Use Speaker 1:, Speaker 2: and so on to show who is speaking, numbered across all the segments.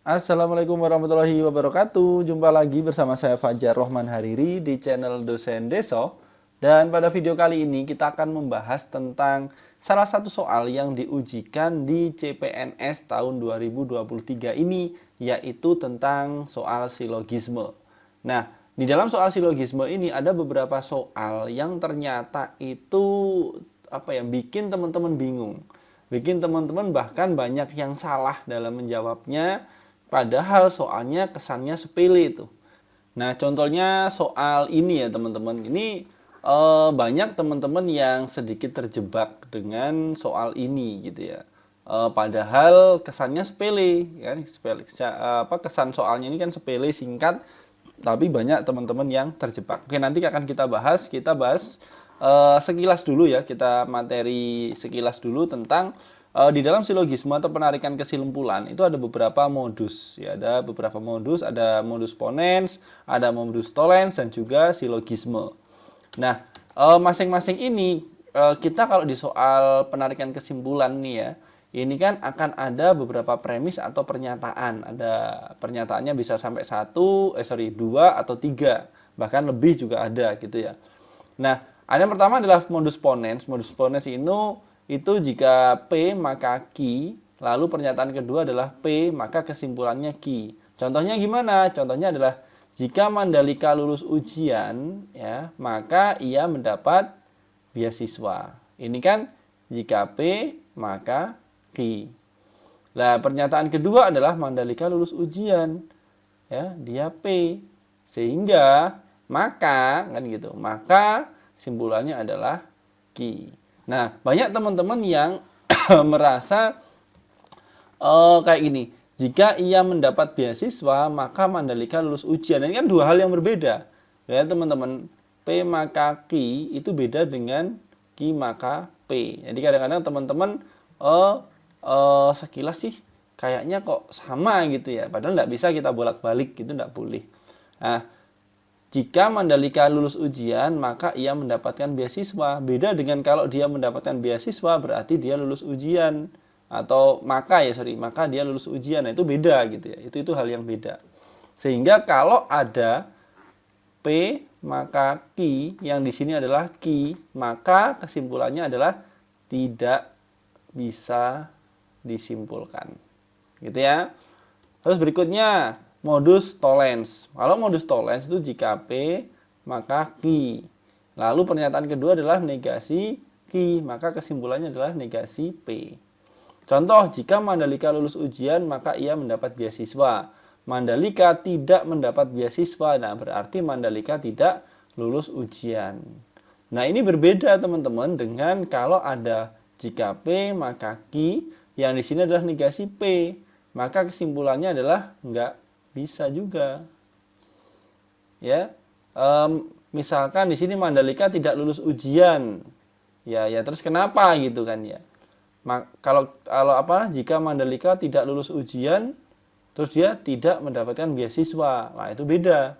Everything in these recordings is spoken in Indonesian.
Speaker 1: Assalamualaikum warahmatullahi wabarakatuh. Jumpa lagi bersama saya Fajar Rohman Hariri di channel Dosen Deso. Dan pada video kali ini kita akan membahas tentang salah satu soal yang diujikan di CPNS tahun 2023 ini, yaitu tentang soal silogisme. Nah, di dalam soal silogisme ini ada beberapa soal yang ternyata itu bikin teman-teman bingung. Bikin teman-teman bahkan banyak yang salah dalam menjawabnya. Padahal soalnya kesannya sepele itu. Nah, contohnya soal ini ya teman-teman. Ini banyak teman-teman yang sedikit terjebak dengan soal ini gitu ya. Padahal kesannya sepele, kan? Kesan soalnya ini kan sepele, singkat, tapi banyak teman-teman yang terjebak. Oke, nanti akan kita bahas. Kita bahas sekilas dulu ya. Kita materi sekilas dulu tentang di dalam silogisme atau penarikan kesimpulan itu ada beberapa modus ya, ada modus ponens, ada modus tollens dan juga silogisme. Nah, masing-masing ini kita kalau di soal penarikan kesimpulan nih ya, ini kan akan ada beberapa premis atau pernyataan. Ada pernyataannya bisa sampai dua atau tiga, bahkan lebih juga ada gitu ya. Nah, ada yang pertama adalah modus ponens. Modus ponens itu jika P maka Q, lalu pernyataan kedua adalah P maka kesimpulannya Q. Contohnya gimana? Contohnya adalah jika Mandalika lulus ujian ya, maka ia mendapat beasiswa. Ini kan jika P maka Q. Nah, pernyataan kedua adalah Mandalika lulus ujian ya, dia P. Sehingga maka kan gitu. Maka simpulannya adalah Q. Nah, banyak teman-teman yang merasa kayak gini. Jika ia mendapat beasiswa, maka Mandalika lulus ujian. Ini kan dua hal yang berbeda. Ya, teman-teman. P maka Q itu beda dengan Q maka P. Jadi kadang-kadang teman-teman sekilas sih kayaknya kok sama gitu ya. Padahal nggak bisa kita bolak-balik gitu, nggak boleh. Nah, jika Mandalika lulus ujian, maka ia mendapatkan beasiswa. Beda dengan kalau dia mendapatkan beasiswa, berarti dia lulus ujian. Atau maka dia lulus ujian. Nah, itu beda gitu ya. Itu hal yang beda. Sehingga kalau ada P maka Q, yang di sini adalah Q, maka kesimpulannya adalah tidak bisa disimpulkan. Gitu ya. Terus berikutnya, modus tollens. Kalau modus tollens itu jika P maka Q. Lalu pernyataan kedua adalah negasi Q, maka kesimpulannya adalah negasi P. Contoh, jika Mandalika lulus ujian maka ia mendapat beasiswa. Mandalika tidak mendapat beasiswa, nah berarti Mandalika tidak lulus ujian. Nah, ini berbeda teman-teman dengan kalau ada jika P maka Q, yang di sini adalah negasi P, maka kesimpulannya adalah enggak bisa juga. Ya. Misalkan di sini Mandalika tidak lulus ujian. Ya terus kenapa gitu kan ya. Kalau jika Mandalika tidak lulus ujian terus dia tidak mendapatkan beasiswa. Nah, itu beda.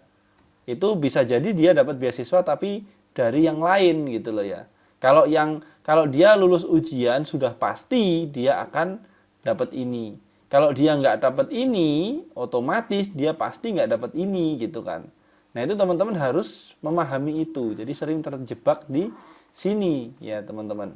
Speaker 1: Itu bisa jadi dia dapat beasiswa tapi dari yang lain gitu loh ya. Kalau dia lulus ujian sudah pasti dia akan dapat ini. Kalau dia nggak dapat ini, otomatis dia pasti nggak dapat ini gitu kan. Nah, itu teman-teman harus memahami itu. Jadi sering terjebak di sini ya teman-teman.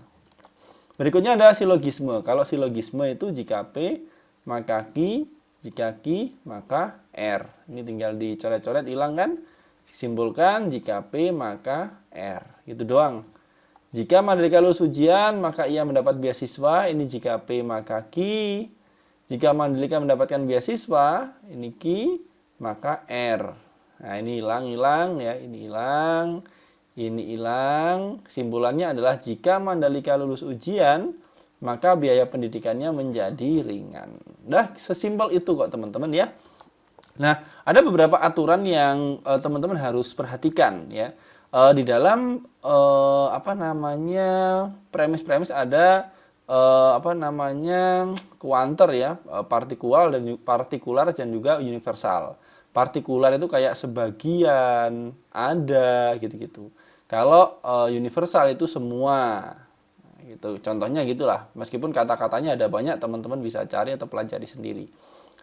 Speaker 1: Berikutnya ada silogisme. Kalau silogisme itu jika P maka Q, jika Q maka R. Ini tinggal dicoret-coret, hilang kan? Simpulkan jika P maka R. Gitu doang. Jika Mandalika lulus ujian maka ia mendapat beasiswa. Ini jika P maka Q. Jika Mandalika mendapatkan beasiswa, ini Q, maka R. Nah, ini hilang ya, ini hilang. Simpulannya adalah jika Mandalika lulus ujian, maka biaya pendidikannya menjadi ringan. Udah sesimpel itu kok teman-teman ya. Nah, ada beberapa aturan yang teman-teman harus perhatikan ya. Di dalam premis-premis ada kuanter ya, partikular dan juga universal. Partikular itu kayak sebagian, ada gitu-gitu. Kalau universal itu semua. Gitu. Contohnya gitulah. Meskipun kata-katanya ada banyak, teman-teman bisa cari atau pelajari sendiri.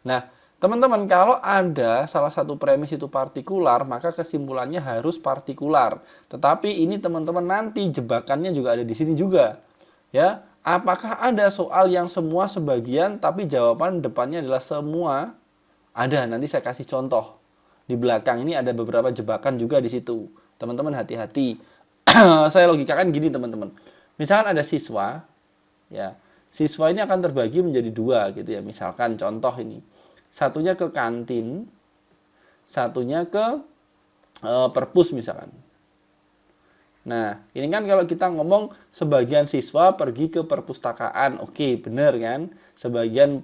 Speaker 1: Nah, Teman-teman, kalau ada salah satu premis itu partikular, maka kesimpulannya harus partikular. Tetapi ini teman-teman nanti jebakannya juga ada di sini juga. Ya, apakah ada soal yang semua sebagian tapi jawaban depannya adalah semua? Ada, nanti saya kasih contoh. Di belakang ini ada beberapa jebakan juga di situ. Teman-teman hati-hati. Saya logikakan gini, teman-teman. Misalkan ada siswa, ya. Siswa ini akan terbagi menjadi dua gitu ya. Misalkan contoh ini. Satunya ke kantin, satunya ke perpus misalkan. Nah, ini kan kalau kita ngomong sebagian siswa pergi ke perpustakaan, oke, benar kan? Sebagian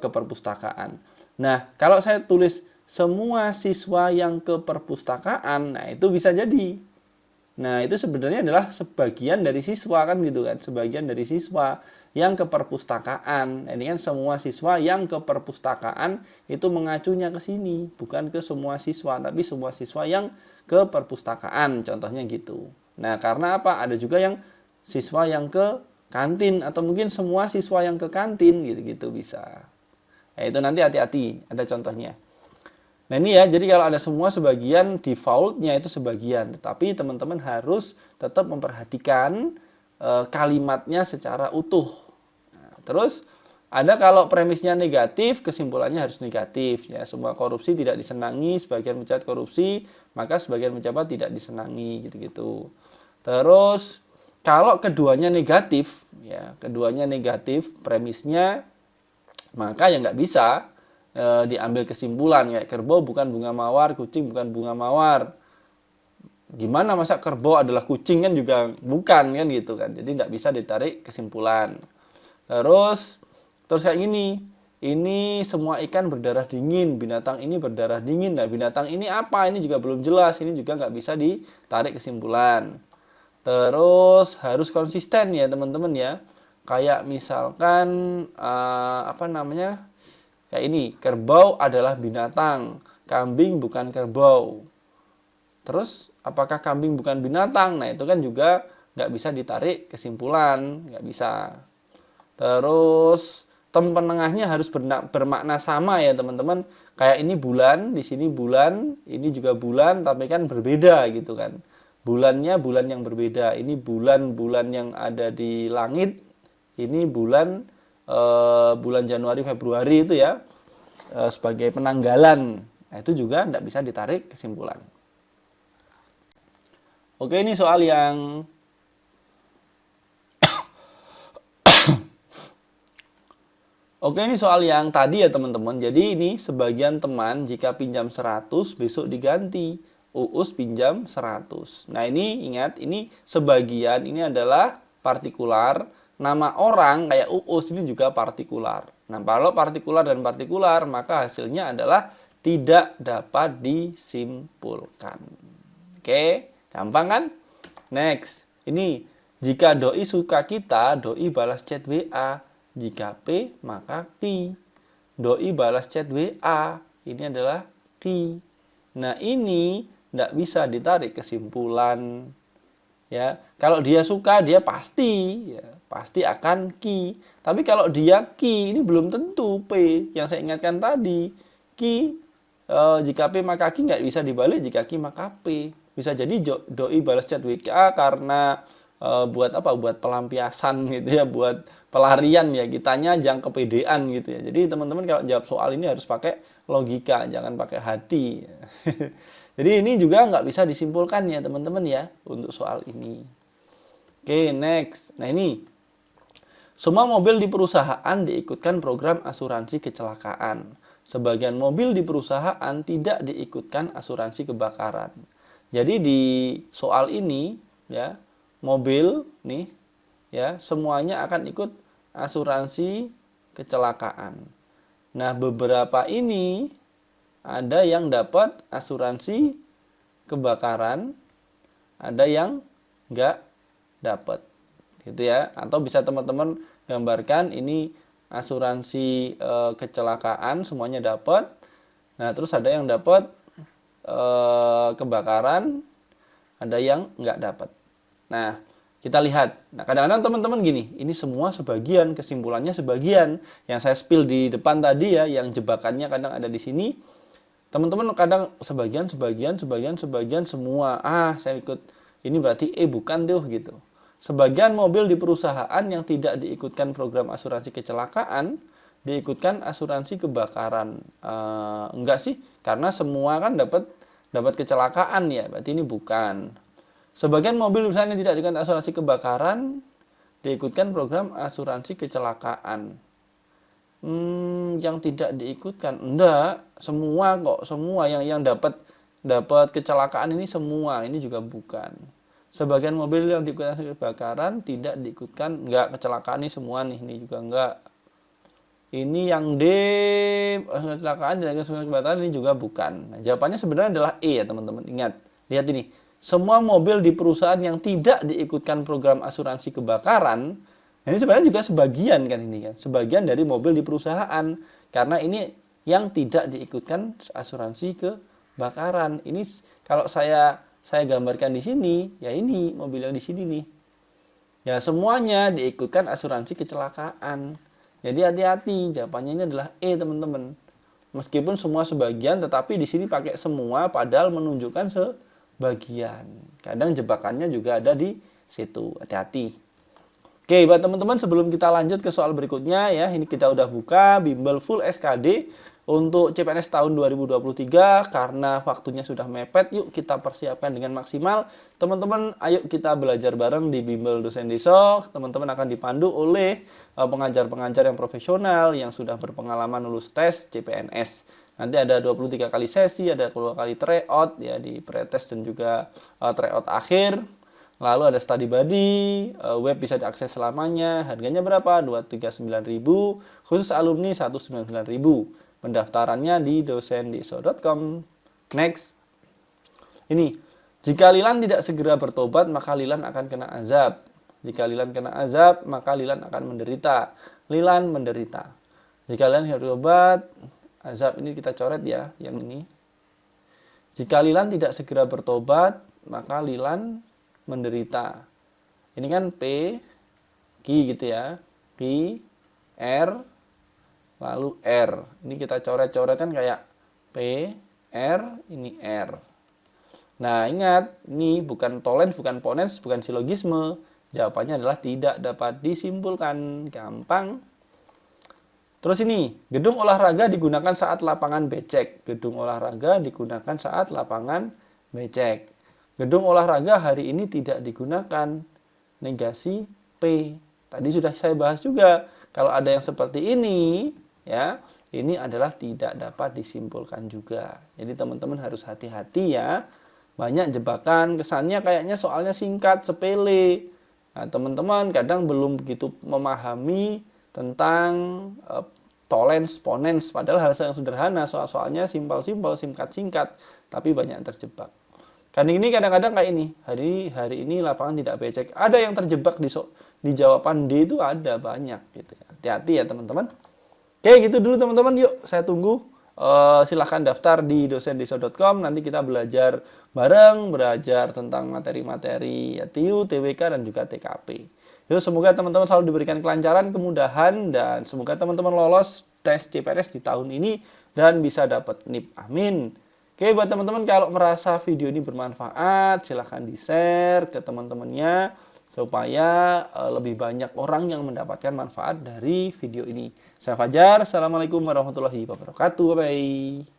Speaker 1: ke perpustakaan. Nah, kalau saya tulis semua siswa yang ke perpustakaan, nah itu bisa jadi. Nah, itu sebenarnya adalah sebagian dari siswa kan gitu kan, sebagian dari siswa yang ke perpustakaan. Ini kan semua siswa yang ke perpustakaan itu mengacunya ke sini, bukan ke semua siswa, tapi semua siswa yang ke perpustakaan, contohnya gitu. Nah, karena apa? Ada juga yang siswa yang ke kantin atau mungkin semua siswa yang ke kantin gitu-gitu bisa. Nah, itu nanti hati-hati, ada contohnya. Nah ini ya, jadi kalau ada semua sebagian, defaultnya itu sebagian. Tetapi teman-teman harus tetap memperhatikan kalimatnya secara utuh. Nah, terus ada kalau premisnya negatif, kesimpulannya harus negatif. Ya, semua korupsi tidak disenangi, sebagian pejabat korupsi, maka sebagian pejabat tidak disenangi, gitu-gitu. Terus kalau keduanya negatif, ya keduanya negatif premisnya, maka ya nggak bisa diambil kesimpulan kayak kerbau bukan bunga mawar, kucing bukan bunga mawar. Gimana masa kerbau adalah kucing, kan juga bukan kan gitu kan. Jadi nggak bisa ditarik kesimpulan. Terus kayak gini. Ini semua ikan berdarah dingin, binatang ini berdarah dingin. Nah, binatang ini apa? Ini juga belum jelas. Ini juga nggak bisa ditarik kesimpulan. Terus harus konsisten ya teman-teman ya. Kayak misalkan apa namanya? Kayak ini, kerbau adalah binatang, kambing bukan kerbau. Terus, apakah kambing bukan binatang? Nah, itu kan juga nggak bisa ditarik kesimpulan, nggak bisa. Terus, tem penengahnya harus bermakna sama ya teman-teman. Kayak ini bulan, di sini bulan, ini juga bulan, tapi kan berbeda gitu kan. Bulannya bulan yang berbeda. Ini bulan-bulan yang ada di langit, ini bulan bulan Januari Februari itu ya sebagai penanggalan. Nah, itu juga tidak bisa ditarik kesimpulan. Oke, ini soal yang Oke, ini soal yang tadi ya teman-teman. Jadi ini sebagian teman jika pinjam 100 besok diganti. Uus pinjam 100. Nah, ini ingat, ini sebagian, ini adalah partikular. Nama orang kayak Uus ini juga partikular. Nah, kalau partikular dan partikular, maka hasilnya adalah tidak dapat disimpulkan. Oke, gampang kan? Next, ini jika doi suka kita, doi balas chat WA. Jika P, maka Q. Doi balas chat WA, ini adalah Q. Nah, ini tidak bisa ditarik kesimpulan. Ya, kalau dia suka, dia pasti akan Q. Tapi kalau dia Q, ini belum tentu P yang saya ingatkan tadi. Q jika P maka Q nggak bisa dibalik, jika Q maka P. Bisa jadi doi balas chat WA karena buat apa? Buat pelampiasan gitu ya, buat pelarian ya, kitanya jangan kepedean gitu ya. Jadi teman-teman kalau jawab soal ini harus pakai logika, jangan pakai hati. Jadi ini juga nggak bisa disimpulkan ya teman-teman ya untuk soal ini. Oke, next. Nah ini, semua mobil di perusahaan diikutkan program asuransi kecelakaan. Sebagian mobil di perusahaan tidak diikutkan asuransi kebakaran. Jadi di soal ini ya, mobil nih ya semuanya akan ikut asuransi kecelakaan. Nah, beberapa ini ada yang dapat asuransi kebakaran, ada yang nggak dapat, gitu ya. Atau bisa teman-teman gambarkan ini asuransi kecelakaan semuanya dapat. Nah, terus ada yang dapat kebakaran, ada yang nggak dapat. Nah, Kita lihat. Nah, kadang-kadang teman-teman gini, ini semua sebagian, kesimpulannya sebagian. Yang saya spill di depan tadi ya, yang jebakannya kadang ada di sini. Teman-teman kadang sebagian semua. Saya ikut. Ini berarti bukan tuh gitu. Sebagian mobil di perusahaan yang tidak diikutkan program asuransi kecelakaan, diikutkan asuransi kebakaran. Enggak sih, karena semua kan dapat kecelakaan ya, berarti ini bukan. Sebagian mobil misalnya tidak diikutkan asuransi kebakaran, diikutkan program asuransi kecelakaan. Yang tidak diikutkan, enggak, semua kok, semua yang dapat kecelakaan ini semua, ini juga bukan. Sebagian mobil yang diikutkan asuransi kebakaran tidak diikutkan, enggak, kecelakaan ini semua nih, ini juga enggak. Ini yang D, asuransi kecelakaan tidak diikutkan asuransi kebakaran, ini juga bukan. Nah, jawabannya sebenarnya adalah E ya teman-teman. Ingat, lihat ini. Semua mobil di perusahaan yang tidak diikutkan program asuransi kebakaran, ini sebenarnya juga sebagian kan ini kan, sebagian dari mobil di perusahaan, karena ini yang tidak diikutkan asuransi kebakaran. Ini kalau saya gambarkan di sini, ya ini mobil yang di sini nih. Ya semuanya diikutkan asuransi kecelakaan. Jadi hati-hati, jawabannya ini adalah E teman-teman. Meskipun semua sebagian, tetapi di sini pakai semua, padahal menunjukkan sebagian. Kadang jebakannya juga ada di situ. Hati-hati. Oke, buat teman-teman sebelum kita lanjut ke soal berikutnya ya, ini kita udah buka bimbel full SKD untuk CPNS tahun 2023 karena waktunya sudah mepet. Yuk kita persiapkan dengan maksimal. Teman-teman, ayo kita belajar bareng di bimbel dosen deso. Teman-teman akan dipandu oleh pengajar-pengajar yang profesional yang sudah berpengalaman lulus tes CPNS. Nanti ada 23 kali sesi, ada 2 kali tryout ya di pretest dan juga tryout akhir. Lalu ada study buddy, web bisa diakses selamanya. Harganya berapa? 239.000, khusus alumni 199.000. Pendaftarannya di dosendeso.com. Next. Ini, jika Lilan tidak segera bertobat, maka Lilan akan kena azab. Jika Lilan kena azab, maka Lilan akan menderita. Lilan menderita. Jika Lilan tidak bertobat, azab ini kita coret ya, yang ini. Jika Lilan tidak segera bertobat, maka Lilan menderita. Ini kan P, Q gitu ya. P, R, lalu R. Ini kita coret-coret kan kayak P, R, ini R. Nah, ingat, ini bukan tolens, bukan ponens, bukan silogisme. Jawabannya adalah tidak dapat disimpulkan. Gampang. Terus ini, gedung olahraga digunakan saat lapangan becek. Gedung olahraga digunakan saat lapangan becek. Gedung olahraga hari ini tidak digunakan. Negasi P. Tadi sudah saya bahas juga. Kalau ada yang seperti ini, ya, ini adalah tidak dapat disimpulkan juga. Jadi teman-teman harus hati-hati ya. Banyak jebakan, kesannya kayaknya soalnya singkat, sepele. Nah, teman-teman kadang belum begitu memahami tentang tolens, ponens, padahal hal yang sederhana, soal-soalnya simpel-simpel, singkat-singkat, tapi banyak yang terjebak. Kan ini kadang-kadang kayak ini, hari ini lapangan tidak becek. Ada yang terjebak di jawaban D itu ada banyak gitu. Hati-hati ya teman-teman. Oke, gitu dulu teman-teman. Yuk, saya tunggu. Silahkan daftar di dosendeso.com. Nanti kita belajar bareng, belajar tentang materi-materi TIU, TWK, dan juga TKP. Yuk, semoga teman-teman selalu diberikan kelancaran, kemudahan, dan semoga teman-teman lolos tes CPNS di tahun ini dan bisa dapat NIP. Amin. Oke, buat teman-teman kalau merasa video ini bermanfaat, silahkan di-share ke teman-temannya supaya lebih banyak orang yang mendapatkan manfaat dari video ini. Saya Fajar, Assalamualaikum warahmatullahi wabarakatuh. Bye-bye.